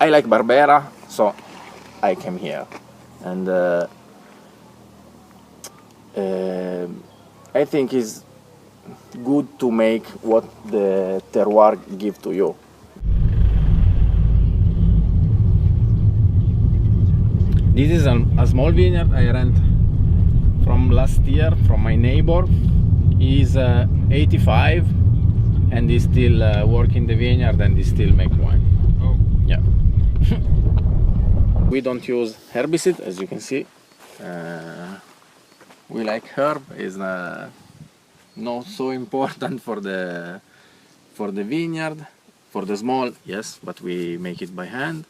I like Barbera, so I came here, and I think it's good to make what the terroir give to you. This is a small vineyard I rent from last year from my neighbor. He's 85 and he still working the vineyard and he still make wine. Oh. Yeah. We don't use herbicide, as you can see. We like herb, is not so important for the vineyard. For the small, yes, but we make it by hand.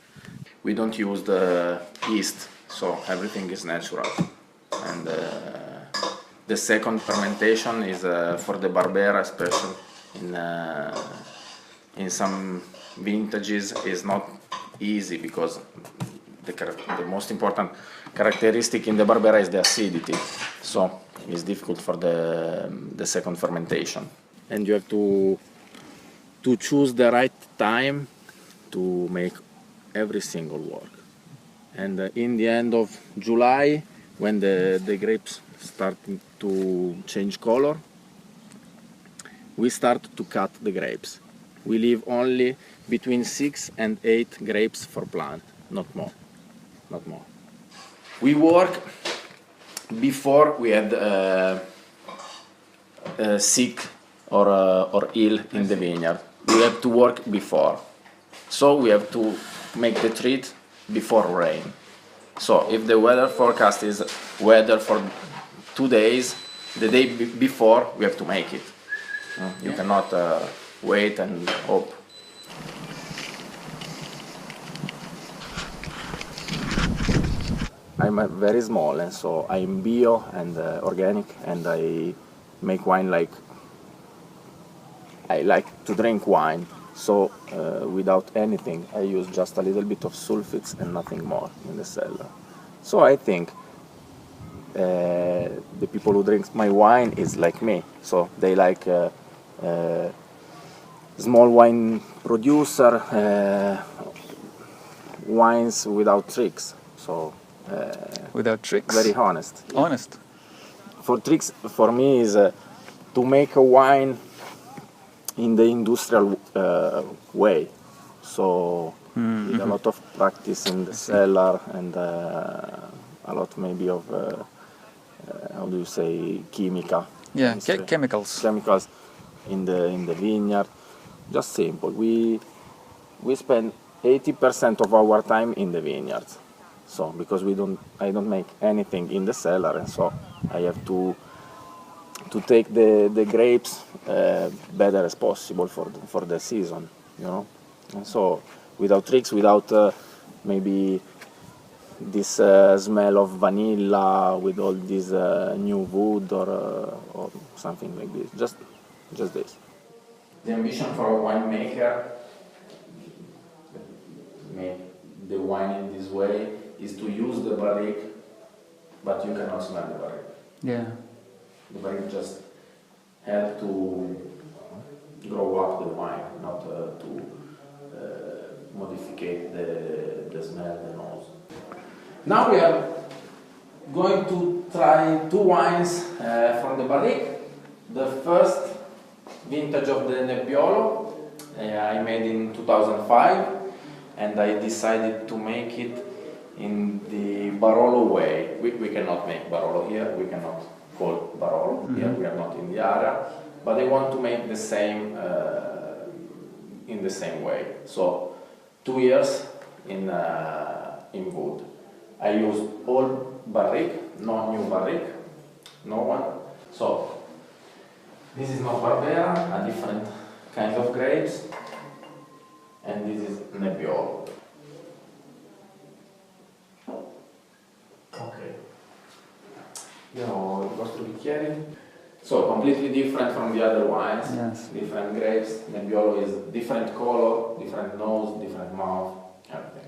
We don't use the yeast, so everything is natural. And the second fermentation is for the Barbera, especially in some vintages, is not easy because the most important characteristic in the Barbera is the acidity, so it's difficult for the second fermentation. And you have to choose the right time to make every single work. And in the end of July, when the grapes starting to change color, we start to cut the grapes. We leave only between 6 and 8 grapes for plant, not more. Not more. We work before we had sick or ill in the vineyard. We have to work before. So we have to make the treat before rain. So if the weather forecast is weather for 2 days, the day before we have to make it. You cannot wait and hope. I'm very small, and so I'm bio and organic, and I make wine like I like to drink wine. So without anything, I use just a little bit of sulfites and nothing more in the cellar. So I think the people who drink my wine is like me. So they like small wine producer, wines without tricks. So Without tricks? very honest. Yeah. Honest. For tricks, for me, is to make a wine in the industrial way. So with a lot of practice in the cellar and a lot maybe of how do you say, chimica? Yeah, chemicals. Chemicals in the vineyard. Just simple. We spend 80% of our time in the vineyard. So because I don't make anything in the cellar, and so I have to take the grapes better as possible for the season, you know. And so without tricks, without maybe this smell of vanilla with all this new wood or something like this. Just this. The ambition for a winemaker, make the wine in this way, is to use the barrique, but you cannot smell the barrique. Yeah. The barrique just help to grow up the wine, not to modify the smell, the nose. Now we are going to try 2 wines from the barrique. The first vintage of the Nebbiolo I made in 2005, and I decided to make it in the Barolo way. We cannot make Barolo here, we cannot call Barolo here, we are not in the area, but I want to make the same in the same way. So 2 years in wood. I use all barrique, no new barrique, no one. So this is not Barbera, a different kind of grapes, and this is Nebbiolo. Ok. Io ho il vostro bicchiere. So completely different from the other wines. Yes. Different grapes. Nebbiolo is different color, different nose, different mouth, everything.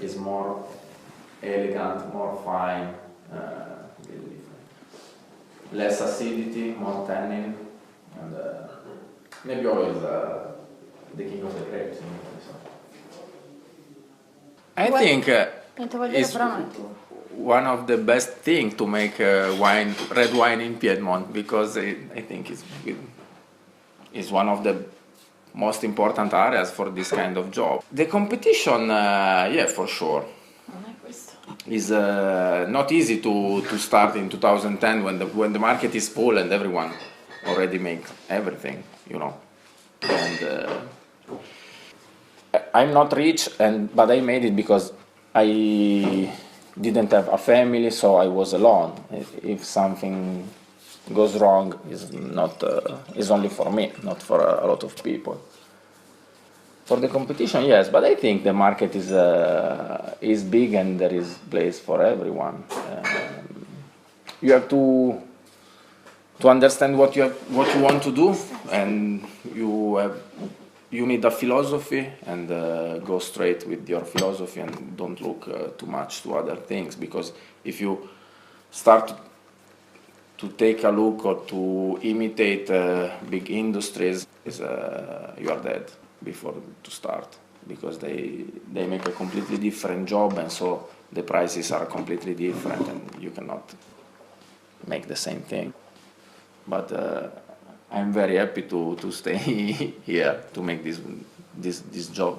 It's more elegant, more fine, really different. Less acidity, more tannin, and Nebbiolo is the king of the grapes in Italy. So. I think Niente it's però non è tuo. one of the best thing to make red wine in Piedmont, because I think it's one of the most important areas for this kind of job. The competition, yeah, for sure. Non è questo. Is not easy to start in 2010 when the market is full and everyone already makes everything, you know. And I'm not rich, but I made it because I didn't have a family, so I was alone. If something goes wrong, is only for me, not for a lot of people. For the competition, yes, but I think the market is big and there is place for everyone. You have to understand what you want to do, and you need a philosophy, and go straight with your philosophy and don't look too much to other things, because if you start to take a look or to imitate big industries, you are dead before to start, because they make a completely different job, and so the prices are completely different and you cannot make the same thing. But I'm very happy to stay here to make this job.